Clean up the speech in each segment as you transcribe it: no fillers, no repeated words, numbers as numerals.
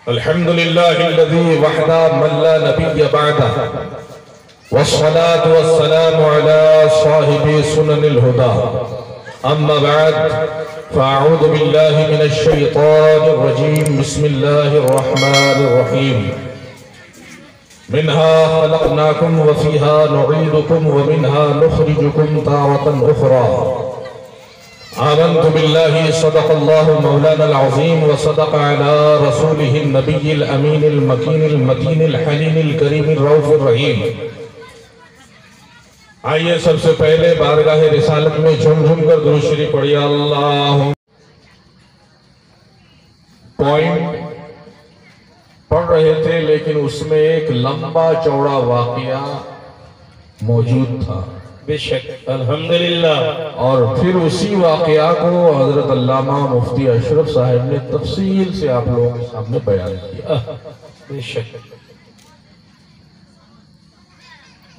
अल्हम्दुलिल्लाहिल्लज़ी वहदा मन ला नबिय्य बअदा वस्सलातु वस्सलामु अला साहिबि सुननिल हुदा अम्मा बअद फ़अऊज़ु बिल्लाहि मिनश शैतानिर रजीम बिस्मिल्लाहिर रहमानिर रहीम मिन्हा खलक़नाकुम व फ़ीहा नुईदुकुम व मिन्हा नुख़रिजुकुम तारतन उख़रा आमन्तु बिल्लाहि सदक़ल्लाहु मौलानल अज़ीम व सदक़ अला रसूलिहिन नबिय्यिल अमीनिल मकीनिल मतीनिल हलीमिल करीमिर रऊफ़िर रहीम। आइए सबसे पहले बारगाह रिसालत में झूम झूम कर दुरूद शरीफ पढ़िए। अल्लाह पॉइंट पढ़ रहे थे लेकिन उसमें एक लंबा चौड़ा वाक़या मौजूद था बेशक अल्हम्दुलिल्लाह। और फिर उसी वाक़या को हजरत अल्लामा मुफ्ती अशरफ साहब ने तफसील से आप लोगों के सामने बयान किया। बेशक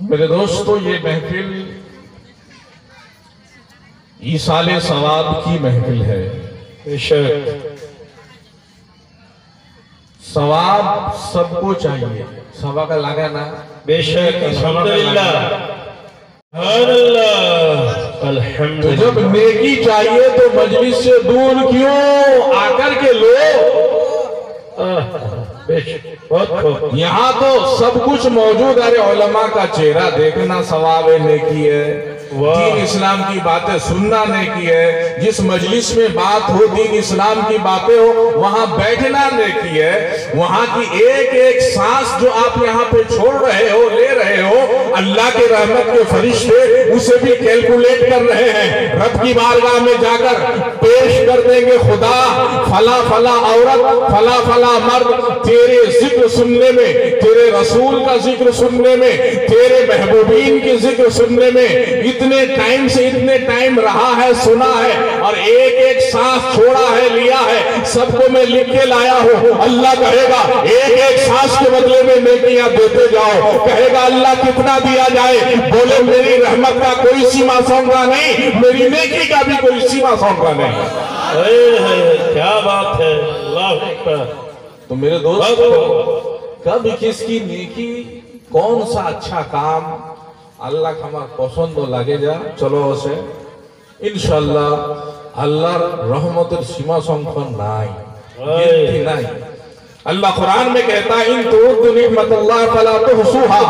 मेरे दोस्तों, ये महफिल ईसाले सवाब की महफिल है। बेशक सवाब सबको चाहिए, सवा का लगा ना। बेशक अल्हम्दुलिल्लाह तो जब नेकी चाहिए तो मजलिस से दूर क्यों आकर के लो। बहुत यहाँ तो सब कुछ मौजूद। अरे उलमा का चेहरा देखना सवाब है, नेकी है। दीन इस्लाम की बातें सुनना नेकी है। जिस मजलिस में बात हो, दीन इस्लाम की बातें हो, वहां बैठना नेकी है। वहां की एक एक सांस जो आप यहाँ पे छोड़ रहे हो, ले रहे हो, अल्लाह के रहमत के फरिश्ते उसे भी कैलकुलेट कर रहे हैं। रब की बारगाह में जाकर पेश कर देंगे, खुदा फला फला औरत, फला फला मर्द तेरे जिक्र सुनने में, तेरे रसूल का जिक्र सुनने में, तेरे महबूबीन की जिक्र सुनने में इतने टाइम से इतने टाइम रहा है, सुना है, और एक एक सांस छोड़ा है, लिया है, सबको मैं लिख के लाया हूं। अल्लाह कहेगा एक एक सांस के बदले में नेकियां देते जाओ। कहेगा अल्लाह कितना दिया जाए? बोले मेरी रहमत का कोई सीमा सौंगा नहीं, मेरी नेकी का भी कोई सीमा सौंगा नहीं। क्या बात है, अल्लाह अकबर। तो मेरे दोस्त, कब किसकी नेकी, कौन सा अच्छा काम अल्लाह हमार पसंद लगे जा, चलो उसे इंशाअल्लाह अल्लाहर रहमतेर सीमा संख्यन नहीं। अल्लाह कुरान में कहता है इन तुअद्दु निअमतल्लाह फला तुहसूहा।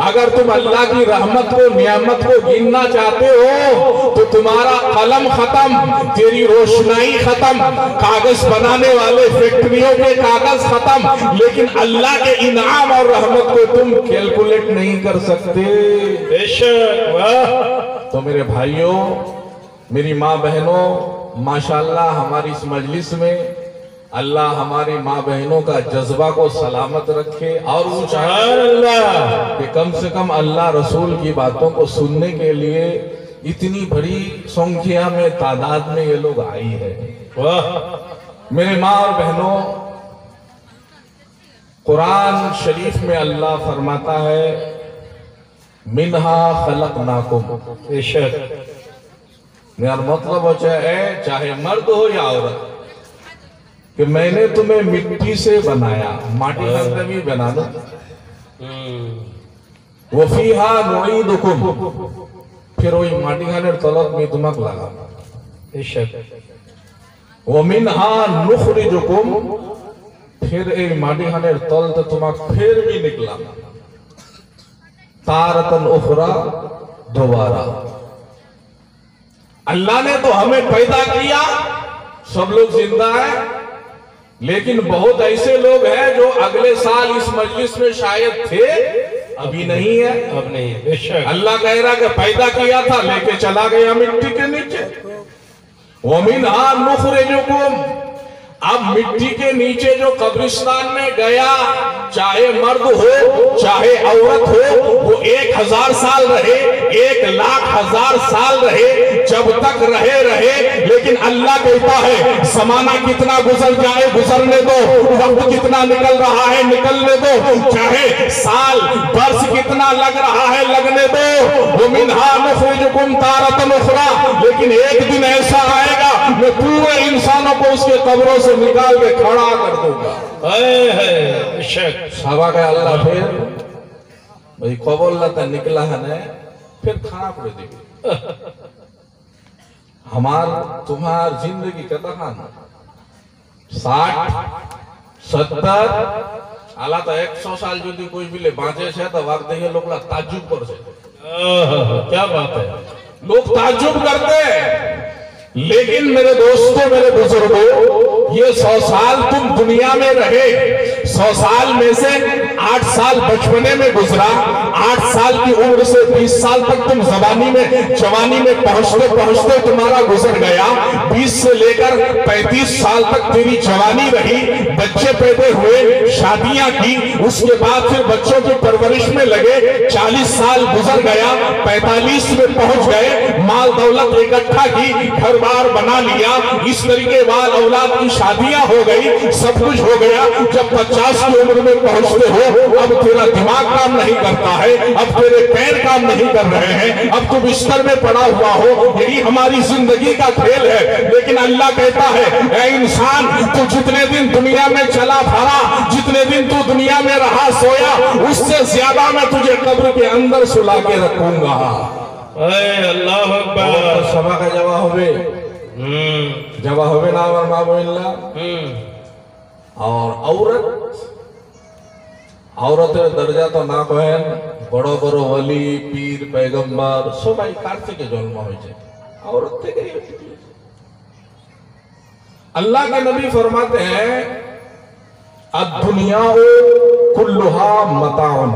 अगर तुम अल्लाह की रहमत को, नियामत को गिनना चाहते हो तो तुम्हारा कलम खत्म, तेरी रोशनाई खत्म, कागज बनाने वाले फैक्ट्रियों के कागज खत्म, लेकिन अल्लाह के इनाम और रहमत को तुम कैलकुलेट नहीं कर सकते। बेशक वाह। तो मेरे भाइयों, मेरी माँ बहनों, माशाअल्लाह हमारी इस मजलिस में अल्लाह हमारी माँ बहनों का जज्बा को सलामत रखे और ऊंचा कि कम से कम अल्लाह रसूल की बातों को सुनने के लिए इतनी बड़ी संख्या में, तादाद में ये लोग आई है। वाह। मेरे माँ और बहनों, कुरान शरीफ में अल्लाह फरमाता है मिन्हा खलक़नाकुम। बेशक मेरा मतलब हो चाहे मर्द हो या औरत, कि मैंने तुम्हें मिट्टी से बनाया, माटी का भी बना दो। वो फीहा नुईदुकुम, फिर वही माटी खाने तलब में तुमक लगा। वो मिन्हा नुखरिजुकुम, फिर एक माटी खाने तल तो तुमक फिर भी निकला, तारतन उखरा, दोबारा। अल्लाह ने तो हमें पैदा किया, सब लोग जिंदा है, लेकिन बहुत ऐसे लोग हैं जो अगले साल इस मजलिस में शायद थे, अभी नहीं है। अब नहीं है। बेशक अल्लाह कह रहा कि पैदा किया था, लेके चला गया मिट्टी के नीचे। वो मिन्हा नुखरिजुकुम, अब मिट्टी के नीचे जो कब्रिस्तान में गया, चाहे मर्द हो चाहे औरत हो, वो 1000 साल रहे, 1,00,000 साल रहे, जब तक रहे, लेकिन अल्लाह कहता है जमाना कितना गुजर जाए गुजरने दो, वक्त कितना निकल रहा है निकलने दो, चाहे साल वर्ष कितना लग रहा है लगने दो। वो मिन्हा नुखरिजुकुम तारतन उखरा, लेकिन एक दिन ऐसा आएगा मैं पूरे इंसानों को उसके कब्रों से निकाल के खड़ा कर दूंगा। बेशक सभा का अल्लाह फिर भाई कबोल निकला है ने फिर खड़ा कर देगी। हमार तुम्हार जिंदगी कतखान 60-70 आला तो 100 साल जो कोई भी ले बांचे से तो वाक देखिए लोग ताज्जुब कर से। क्या बात है, लोग ताज्जुब करते हैं। लेकिन मेरे दोस्तों, मेरे बुजुर्गों, ये 100 साल तुम दुनिया में रहे, 100 साल में से 8 साल बचपने में गुजरा, 8 साल की उम्र से 20 साल तक तुम जवानी में पहुंचते पहुंचते तुम्हारा गुजर गया। 20 से लेकर 35 साल तक तेरी जवानी रही, बच्चे पैदा हुए, शादियां की, उसके बाद फिर बच्चों की परवरिश में लगे, 40 साल गुजर गया, 45 में पहुंच गए, माल दौलत इकट्ठा की, घर बार बना लिया, इस तरीके बाल औलाद की शादियां हो गई, सब कुछ हो गया। जब 50 की उम्र में पहुंचते हो, अब तेरा दिमाग काम नहीं करता है, अब तेरे पैर काम नहीं कर रहे हैं, अब तू बिस्तर में पड़ा हुआ हो। यही हमारी जिंदगी का खेल है। लेकिन अल्लाह कहता है, ऐ इंसान, तू जितने दिन दुनिया में चला फिरा, जितने दिन तू दुनिया में रहा सोया, उससे ज्यादा मैं तुझे कब्र के अंदर सुला के रखूंगा। अल्लाह अकबर। सभा का जवाब होवे जवाब होवे ना मामूल्ला। और औरतेर दर्जा तो ना कहें, बड़ो बड़ो वली, पीर, पैगम्बर सबाई कार থেকে জন্ম হয়েছে, औरत থেকে। अल्लाह के नबी फरमाते हैं, अद्दुनिया कुल्लुहा मताउन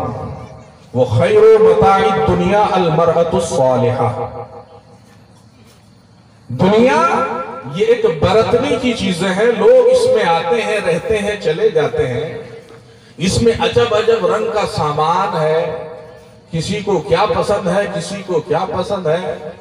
वो खैरो मताई दुनिया अलमरअतु सालिहा। दुनिया ये एक बरतने की चीजें हैं, लोग इसमें आते हैं, रहते हैं, चले जाते हैं। इसमें अजब अजब रंग का सामान है, किसी को क्या पसंद है, किसी को क्या पसंद है।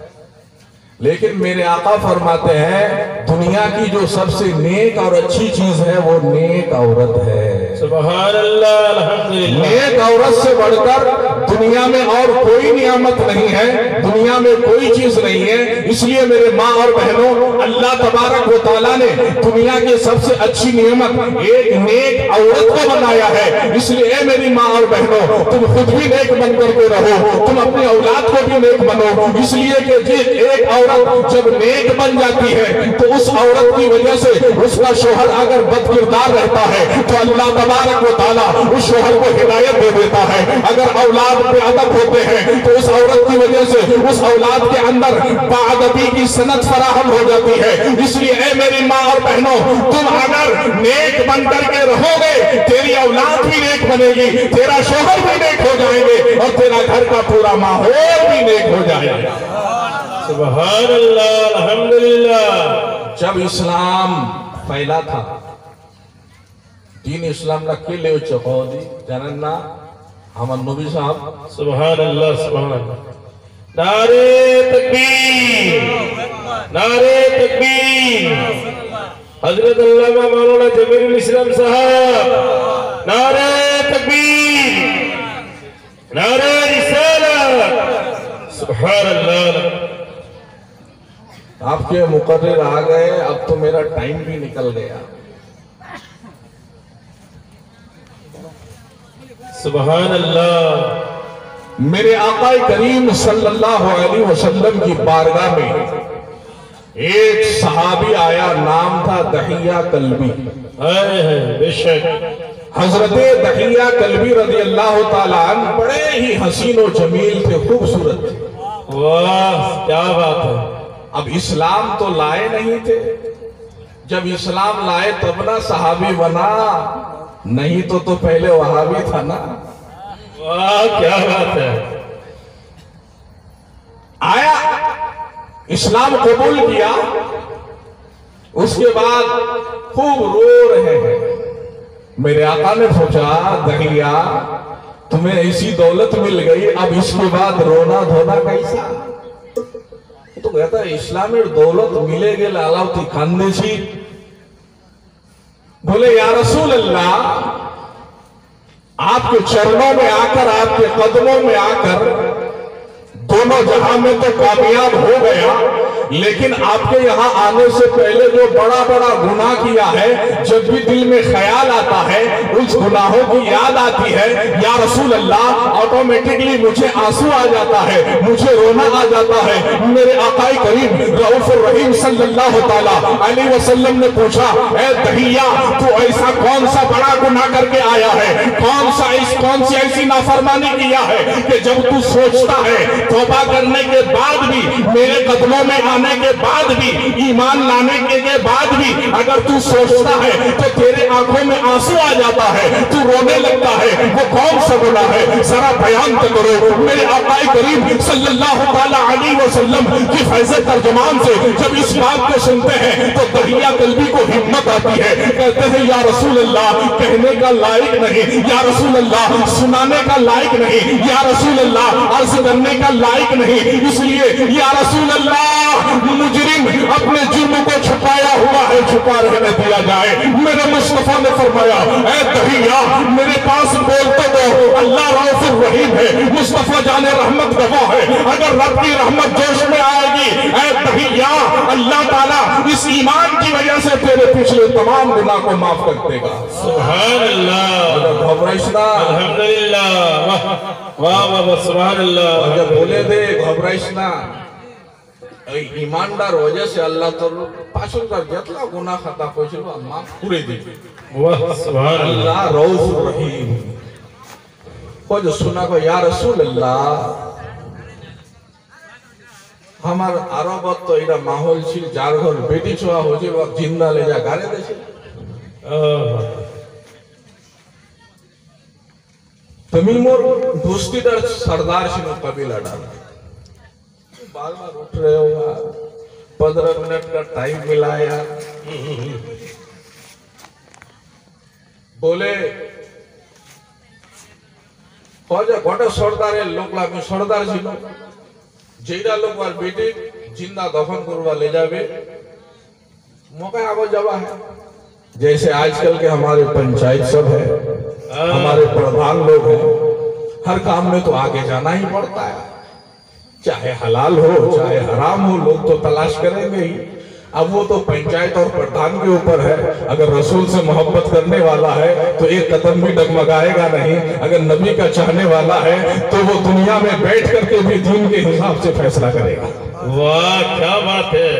लेकिन मेरे आका फरमाते हैं, दुनिया की जो सबसे नेक और अच्छी चीज है वो नेक औरत है। सुभान अल्लाह, अल्हम्दुलिल्लाह। नेक औरत से बढ़कर दुनिया में और कोई नियामत नहीं है, दुनिया में कोई चीज नहीं है। इसलिए मेरे माँ और बहनों, अल्लाह तबारक व तआला ने दुनिया की सबसे अच्छी नियामत एक नेक औरत को बनाया है। इसलिए मेरी माँ और बहनों, तुम खुद भी नेक बन करके रहो, तुम अपनी औलाद को भी नेक बनो। इसलिए कि जिस एक औरत जब नेक बन जाती है, तो उस औरत की वजह से उसका शोहर अगर बदकिरदार रहता है, तो अल्लाह तबारक व तआला उस शोहर को हिदायत दे देता है। अगर औलाद पे अदब होते हैं, तो उस औरत की वजह से उस औलाद के अंदर बाअदबी की सनत फराहम हो जाती है। इसलिए ऐ मेरी माँ और बहनों, तुम अगर नेक बन करके रहोगे, तेरी औलाद भी नेक बनेगी, तेरा शोहर भी नेक हो जाएंगे, और तेरा घर का पूरा माहौल भी नेक हो जाएगा। सुभान अल्लाह, अल्हम्दुलिल्लाह। जब इस्लाम फैला था, दीन इस्लाम ना के ले चौदी जानन ना हमार नबी साहब। सुभान अल्लाह, सुभान अल्लाह। नारे तकबीर, नारे तकबीर। हजरत अल्लामा मौलाना जमीरुल इस्लाम साहब, नारे तकबीर, नारे रिसालत। सुभान अल्लाह। आपके मुकर्रर आ गए, अब तो मेरा टाइम भी निकल गया। सुभान अल्लाह। मेरे आका करीम सल्लल्लाहु अलैहि वसल्लम की बारगाह में एक सहाबी आया, नाम था दहिया कल्बी। बेशक हजरत दहिया कल्बी रज़ी अल्लाह ताला अन्हु बड़े ही हसीन और जमील थे, खूबसूरत थे। वाह, क्या बात है। अब इस्लाम तो लाए नहीं थे, जब इस्लाम लाए तब ना सहाबी बना, नहीं तो पहले वहाबी था ना। वाह, क्या बात है। आया, इस्लाम कबूल किया, उसके बाद खूब रो रहे हैं। मेरे आका ने सोचा, दहिया तुम्हें ऐसी दौलत मिल गई, अब इसके बाद रोना धोना कैसा। तो कहता है, इस्लामेर दौलत मिले गेल आलाउती कांदे छी। बोले, या रसूल अल्लाह, आपके चरणों में आकर, आपके कदमों में आकर दोनों जहां में तो कामयाब हो गया, लेकिन आपके यहाँ आने से पहले जो बड़ा बड़ा गुनाह किया है, जब भी दिल में ख्याल आता है, उस गुनाहों की याद आती है, या रसूल अल्लाह, ऑटोमेटिकली मुझे आंसू आ जाता है, मुझे रोना आ जाता है। मेरे आकाई करीम रऊफुर रहीम सल्लल्लाहु ताला अलैहि वसल्लम ने पूछा, ए दहिया, तू ऐसा कौन सा बड़ा गुनाह करके आया है, कौन सी ऐसी नाफरमानी किया है कि जब तू सोचता है, तौबा करने के बाद भी, मेरे कदमों में आने के बाद भी, ईमान लाने के बाद भी अगर तू सोचता है तो तेरे आंखों में आंसू आ जाता है, तू रोने लगता है, वो कौन सा गुनाह है, जरा बयान तो करो। मेरे आकाई करीम सल्लल्लाहु ताला अलैहि वसल्लम की फैज़े तर्जुमान से जब इस बात को सुनते हैं तो दहिया कल्बी को हिम्मत आती है, कहते हैं या रसूल अल्लाह, कहने का लायक नहीं, या रसूल अल्लाह, सुनाने का लायक नहीं, या रसूल अल्लाह, अर्ज करने का लायक नहीं, इसलिए या रसूल अल्लाह, मुजरिम अपने जुर्म को छुपाया हुआ है, छुपा रहने दिया जाए। मेरे मुस्तफा ने फरमाया, ऐ दहिया, मेरे पास बोलते दो, अल्लाह रऊफुर रहीम है, मुस्तफा जाने रहमत गवाह है, अगर रब की रहमत जोश में आएगी, ऐ दहिया, अल्लाह ताला इस ईमान की वजह से तेरे पिछले तमाम गुनाह को माफ कर देगा। सुभान अल्लाह, घबराइश ना, अल्हम्दुलिल्लाह, वाह वाह वाह, सुभान अल्लाह। जब बोले दे घबराइश ना, ईमानदार वजह से अल्लाह तो पाछुलकार जेटला गुनाह खाता कोइलो माफ करे दे। वाह सुभान अल्लाह, अल्लाह रऊफ रहीम। को जो सुना को या रसूल अल्लाह, हमार आरबत तो इरा माहौल छिल, जार घर बेटी छुआ हो जे वक्त जिंदा ले जा गारे दे छे। तमी मोर दोस्तीदार सरदार छिनो कबीला डाल, बार बार उठ रहे हो यार, 15 मिनट का टाइम मिला यार। बोले गोटे सरदार लोग लागे सरदार छिलो, जेरा लोग वार बेटे जिंदा दफन करवा ले जावे, मौका आगो जवा है। जैसे आजकल के हमारे पंचायत सब है, हमारे प्रधान लोग हैं, हर काम में तो आगे जाना ही पड़ता है, चाहे हलाल हो चाहे हराम हो, लोग तो तलाश करेंगे ही। अब वो तो पंचायत और प्रधान के ऊपर है, अगर रसूल से मोहब्बत करने वाला है तो एक कदम भी डगमगाएगा नहीं, अगर नबी का चाहने वाला है तो वो दुनिया में बैठ करके भी दीन के हिसाब से फैसला करेगा। वाह क्या बात है।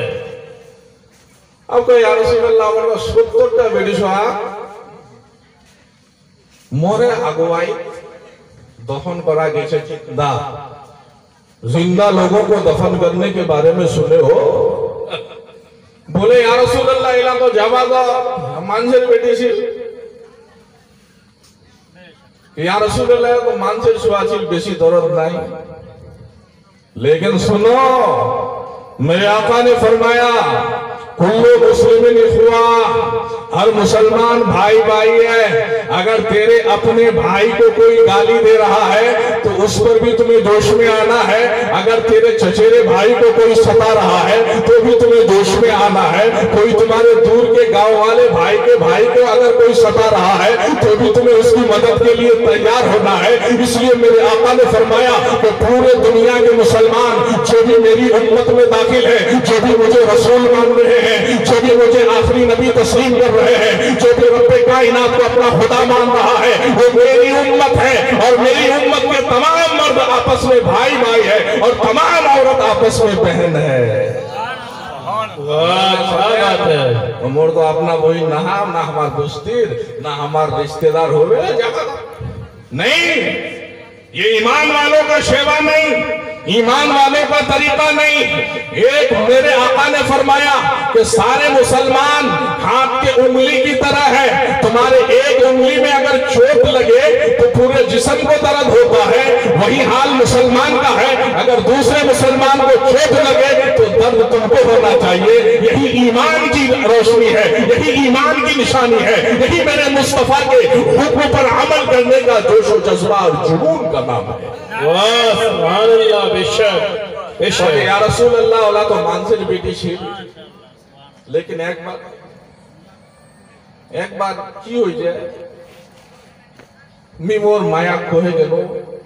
अब कोई या रसूल अल्लाह वरना 70টা বেডিসা মরে अगुवाई दफन करा गए जिंदा, जिंदा लोगों को दफन करने के बारे में सुने हो? बोले या रसूल अल्लाह, इला तो जवाब मानसेर बेटी ছিল, या रसूल अल्लाह तो मानसेर छुआ ছিল, बेशी दर्द नहीं। लेकिन सुनो, मेरे आका ने फरमाया, कुल्लु मुस्लिमिन इख्वा, हर मुसलमान भाई भाई है। अगर तेरे अपने भाई को कोई गाली दे रहा है तो उस पर भी तुम्हें जोश में आना है, अगर तेरे चचेरे भाई को कोई सता रहा है तो भी तुम्हें जोश में आना है, कोई तुम्हारे दूर के गांव वाले भाई को अगर कोई सता रहा है तो भी तुम्हें उसकी मदद के लिए तैयार होना है। इसलिए मेरे आका ने फरमाया कि पूरे दुनिया के मुसलमान जो भी मेरी उम्मत में दाखिल है, जो भी मुझे रसूल मान रहे हैं, जो भी मुझे आखिरी नबी तस्लीम कर रहे हैं, जो भी रब्बे कायनात को अपना खुदा मान रहा है, वो मेरी उम्मत है। और मेरी उम्मत के तमाम मर्द आपस में भाई भाई है और तमाम औरत आपस में बहन है। मोर तो अपना वही ना हमार दोस्ती ना हमार रिश्तेदार हो नहीं। ये ईमान वालों का सेवा नहीं, ईमान वालों का तरीका नहीं। एक मेरे आका ने फरमाया कि सारे मुसलमान हाथ के उंगली की तरह है, तुम्हारे एक उंगली में अगर चोट लगे तो पूरे जिस्म को दर्द होता है, वही हाल मुसलमान का है। अगर दूसरे मुसलमान को चोट लगे तो दर्द तुमको होना चाहिए। यही ईमान की रोशनी है, यही ईमान की निशानी है, यही मेरे मुस्तफा के हुक्म पर अमल करने का जोश और जज्बा और जुनून का नाम है। वाह सुभान अल्लाह, बेशक बेशक। या रसूल अल्लाह वाला तो मानसेर बेटी छिल, लेकिन एक बार की हो जाए, मी मोर माया कहे गेलो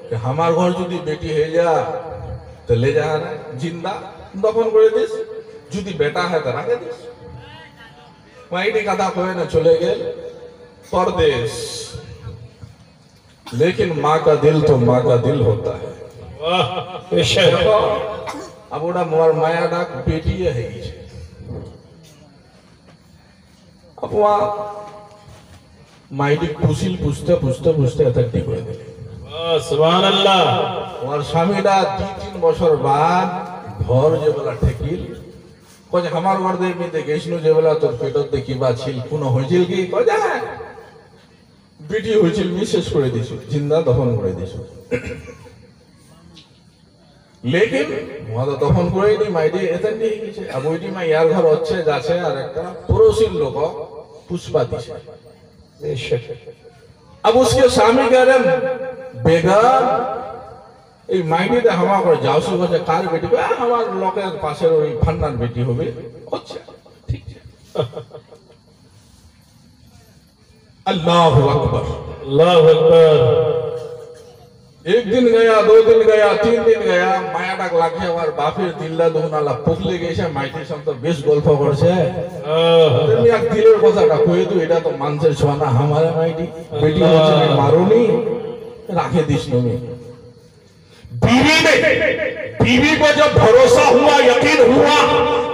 कि हमार घर যদি बेटी है जा तो ले जा जिंदा दफन करे दिस। যদি বেটা হয় তো রাখে দিস মাইটি কথা কয়ে ना चले गए परदेश। लेकिन माँ का दिल तो माँ का दिल होता है। देखो अब ओड़ा मोर माया डाक बेटी है अब वहाँ माइटी पुसिल पूछते पूछते पूछते तक ठीक हो गए। सुभान अल्लाह। और स्वामीडा 2-3 বছর बाद घर जे बोला ठेकिल कज हमार वर्दे में ते गैसनु जे बोला तोर पेटत ते किबा छिल कोनो হইছিল কি কজ বেটি হইছিল মিসেস করে দিছো জিন্দা দফন করে দিছো। लेकिन वहां तो दफन করে নি মাইডি এতন নি গেছে। अब ওইটি মা यार घर হচ্ছে যাচ্ছে আর একটা পড়োশীর লোক পুষ্পা দিছে। अब उसके स्वामी कह रहे बेगम এই মাইনিতে হামা করে যাওসি বসে কার বেটি আমার লোকের পাশের ওই ফান্নার বেটি হবে। আচ্ছা ঠিক আছে। अल्लाहु अकबर अल्लाहु अकबर। एक दिन गया 2 दिन गया 3 दिन गया माया डाक लागे और बाफेर दिल्ला दोहनाला পুকলে গেছে মাইটির সঙ্গে তো বেশ গল্প করছে। তুমি এক দিলের কথাটা কই তো এটা তো মানুষের ছোঁয়া না আমারে মাইটি বেটি হচ্ছে মারোনি রাখে দিস তুমি। बीवी को जब भरोसा हुआ यकीन हुआ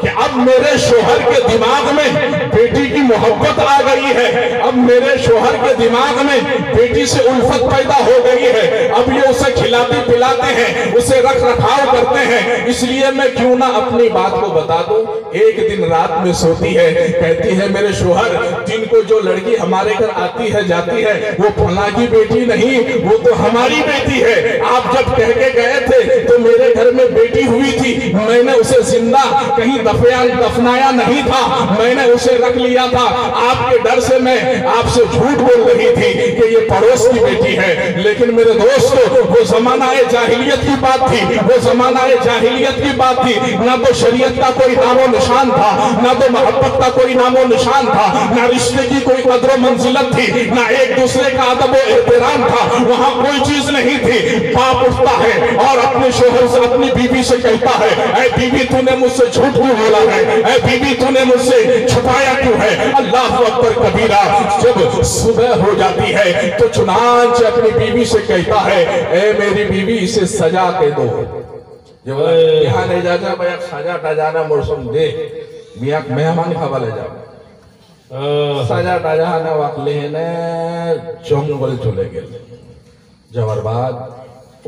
कि अब मेरे शोहर के दिमाग में बेटी की मोहब्बत आ गई है, अब मेरे शोहर के दिमाग में बेटी से उल्फत पैदा हो गई है, अब ये उसे खिलाते पिलाते हैं उसे रख रखाव करते हैं, इसलिए मैं क्यों ना अपनी बात को बता दूं। एक दिन रात में सोती है कहती है मेरे शोहर दिन को जो लड़की हमारे घर आती है जाती है वो फला की बेटी नहीं वो तो हमारी बेटी है। आप जब कह के गए थे तो मेरे घर में बेटी हुई थी, मैंने उसे जिंदा कहीं दफनाया नहीं था, मैंने उसे रख लिया था। आपके डर से मैं आपसे झूठ बोल रही थी कि ये पड़ोस की बेटी है। लेकिन मेरे दोस्तों वो जमाना जाहिलियत की बात थी, वो जमाना जाहिलियत की बात थी। ना तो शरीयत का कोई नामो निशान था, ना तो मोहब्बत का कोई नामो निशान था, ना रिश्ते की कोई कदर मंजिलत थी, ना एक दूसरे का अदब एहतराम था। वहाँ कोई चीज नहीं थी। बाप उठता है और अपने शोहर से अपनी बीवी से कहता है ऐ बीवी तूने मुझसे झूठ क्यों बोला है, ऐ बीवी तूने मुझसे छुपाया क्यों है। अल्लाह अकबर कबीरा। जब सुबह हो जाती है तो चुनांच अपनी बीवी से कहता है ऐ मेरी बीवी इसे सजा के दो। जब यहाँ ले जाता भाई सजा टाजाना मौसम दे मियाँ मेहमान खावा ले जाओ सजा टाजाना वाकले ने जंगल चले गए। যাওয়ার बाद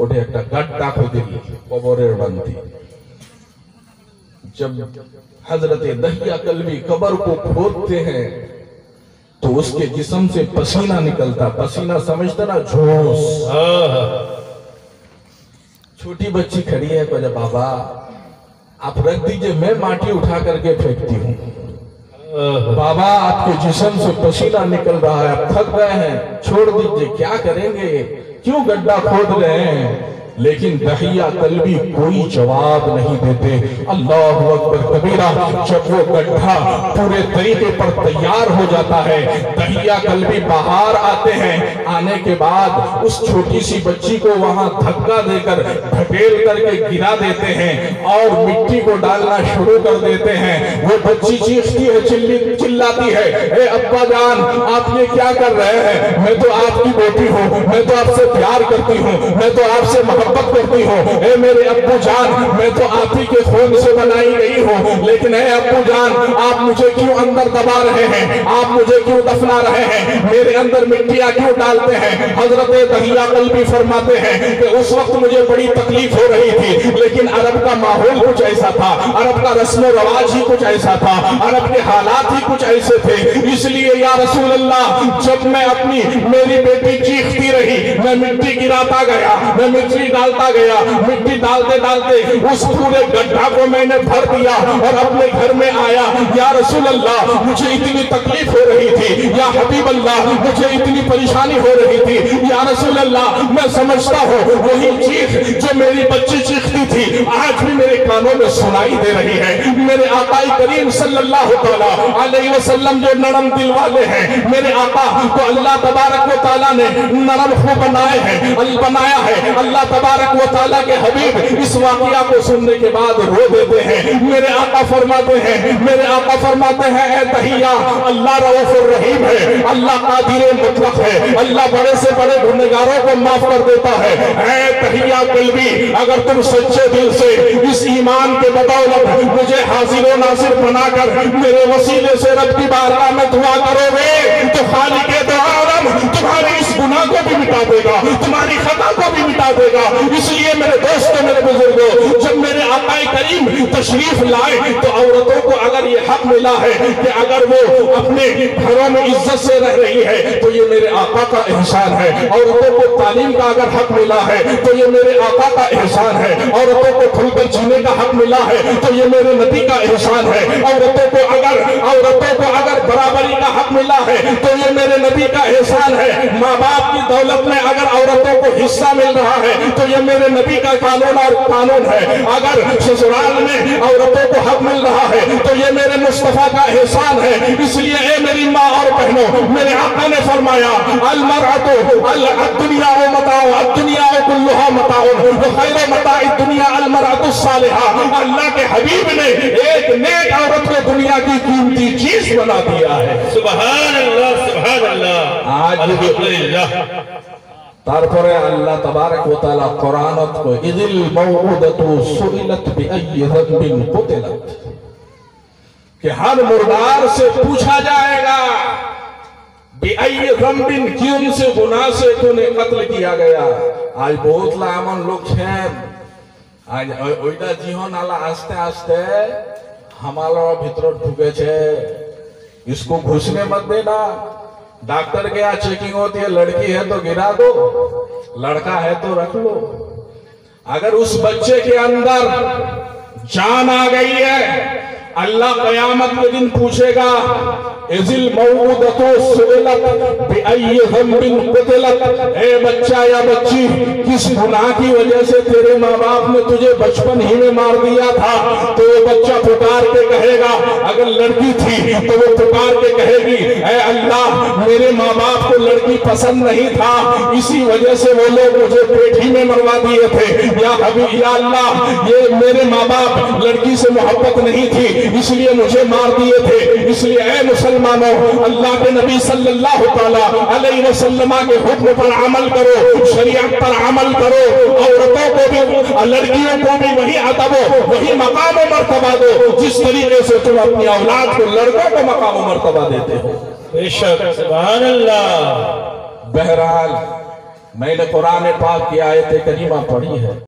ওঠে একটা गड्ढा खोदी कबरेर बंदी। जब हजरत दहिया कल्बी कब्र को खोदते हैं तो उसके जिस्म से पसीना निकलता। पसीना समझता ना जोश। छोटी बच्ची खड़ी है बोले बाबा आप रख दीजिए मैं माटी उठा करके फेंकती हूँ। बाबा आपके जिस्म से पसीना निकल रहा है आप थक गए हैं छोड़ दीजिए क्या करेंगे क्यों गड्ढा खोद रहे हैं। लेकिन दहिया कल्बी कोई जवाब नहीं देते। अल्लाह अकबर कबीरा। जब वो गड्ढा पूरे तरीके पर तैयार हो जाता है दहिया कल्बी बाहर आते हैं। आने के बाद उस छोटी सी बच्ची को वहां धक्का देकर ढकेल करके गिरा देते हैं और मिट्टी को डालना शुरू कर देते हैं। वो बच्ची चीखती है चिल्लाती है ए अब्बा जान आप ये क्या कर रहे हैं, मैं तो आपकी बेटी हूँ, मैं तो आपसे प्यार करती हूँ, मैं तो आपसे मोहब्बत करती हूँ। ए मेरे अब्बू जान मैं तो आप ही के खून से बनाई गई हूँ, लेकिन ए अब्बू जान आप मुझे क्यों अंदर दबा रहे हैं, आप मुझे क्यों दफना रहे हैं, मेरे अंदर मिट्टियां क्यों डालते हैं। हजरत दहिया कल्बी फरमाते हैं कि उस वक्त मुझे बड़ी तकलीफ हो रही थी, लेकिन अरब का माहौल कुछ ऐसा था, अरब का रस्म रवाज ही कुछ ऐसा था, अरब के हालात ही कुछ ऐसे थे। इसलिए या रसूल अल्लाह जब मैं अपनी मेरी बेटी चीखती रही मैं मिट्टी गिराता गया, मैं मिट्टी डालता गया, मिट्टी डालते डालते उस पूरे गड्ढा को मैंने भर दिया और अपने घर में आया। या रसूल अल्लाह मुझे इतनी तकलीफ हो रही थी, या हबीब अल्लाह मुझे इतनी परेशानी हो रही थी, या रसूल अल्लाह मैं समझता हूँ वही चीख जो मेरी बच्ची चीखती थी आज भी मेरे कानों में सुनाई दे रही है। मेरे आका करीम सल्लल्लाहु अलैहि वसल्लम जो नरम दिल वाले हैं, मेरे आका को अल्लाह तबारक व तआला ने नरम खूब बनाया है। अल्लाह तबारक व तआला के हबीब इस वाकया को सुनने के बाद रो देते हैं। मेरे आका फरमाते हैं ए तहिया, अल्लाह रऊफुर रहीम है, अल्लाह कादिर मुतलक है, अल्लाह बड़े से बड़े गुनहगारों को माफ कर देता है। ए तहिया कल्बी, अगर तुम सच्चे दिल से इस ईमान के बदौलत मुझे हाजिर व नासिर बनाकर मेरे वसीले से रब की बारगाह में दुआ करोगे तो खालिके दो आलम तुम्हारे इस गुनाह को भी मिटा देगा, तुम्हारी खता को भी मिटा देगा। इसलिए मेरे दोस्तों, मेरे बुजुर्गों, जब मेरे आका करीम तशरीफ लाए तो औरतों को अगर ये हक मिला है कि अगर वो अपने घरों में इज्जत से रह रही है तो ये मेरे आका का एहसान है। औरतों को तालीम का अगर हक मिला है तो ये मेरे आका का एहसान है। औरतों को खुलकर जीने का हक मिला है तो ये मेरे नबी का एहसान है। औरतों को अगर बराबरी का हक मिला है तो ये मेरे नबी का एहसान है। माँ बाप की दौलत में अगर औरतों को हिस्सा मिल रहा है तो ये मेरे नबी का कानून है। अगर ससुराल में औरतों को हक मिल रहा है तो ये मेरे मुस्तफा का एहसान है। इसलिए ए मेरी माँ और बहनों, मेरे आका ने फरमाया अल मरअतु दुनिया व मताउ, दुनिया कुल्लुहा मताउ व खैर मताइ दुनिया अल मरअतु सालिहा। अल्लाह के हबीब ने एक नेक औरत को दुनिया की कीमती चीज बना दिया है। सुभान अल्लाह, सुभान अल्लाह, आज अल्हम्दुलिल्लाह। तारपरे अल्लाह तबारक व तआला कुरानत को इज़िल मौऊदतु सुइलत बिअय्यि ज़ंबिन कुतिलत, कि हर मुर्दार से पूछा जाएगा बिअय्यि ज़ंबिन, किन से गुनाह से तूने कत्ल किया गया। आज बहुत ला एमन लोग छेन आज ओइटा जीवन आला आस्ते आस्ते हमारा भीतर ढुके छे, इसको घुसने मत देना। डॉक्टर के यहाँ चेकिंग होती है, लड़की है तो गिरा दो, लड़का है तो रख लो। अगर उस बच्चे के अंदर जान आ गई है, अल्लाह कयामत के दिन पूछेगा इज़िल मौऊदतु सुइलत बिअय्यि ज़ंबिन कुतिलत, ए बच्चा या बच्ची, किस गुनाह की वजह से तेरे माँ बाप ने तुझे बचपन ही में मार दिया था। तो वो बच्चा पुकार के कहेगा, अगर लड़की थी तो वो पुकार के कहेगी ए अल्लाह, मेरे माँ बाप को लड़की पसंद नहीं था, इसी वजह से वो लोग मुझे पेट ही में मरवा दिए थे। या अल्लाह, ये मेरे माँ बाप लड़की से मोहब्बत नहीं थी इसलिए मुझे मार दिए थे। इसलिए ए मुसलमानों, अल्लाह के नबी सल्लल्लाहु अलैहि वसल्लम के हुक्म पर अमल करो, शरीयत पर अमल करो। औरतों को भी, लड़कियों को भी वही अदब, वही मकाम और मर्तबा दो जिस तरीके से तुम अपनी औलाद को, लड़कों को मकाम और मर्तबा देते हो। बेशक, सुभान अल्लाह। बहरहाल मैंने कुरान पाक की आयत करीमा पढ़ी है।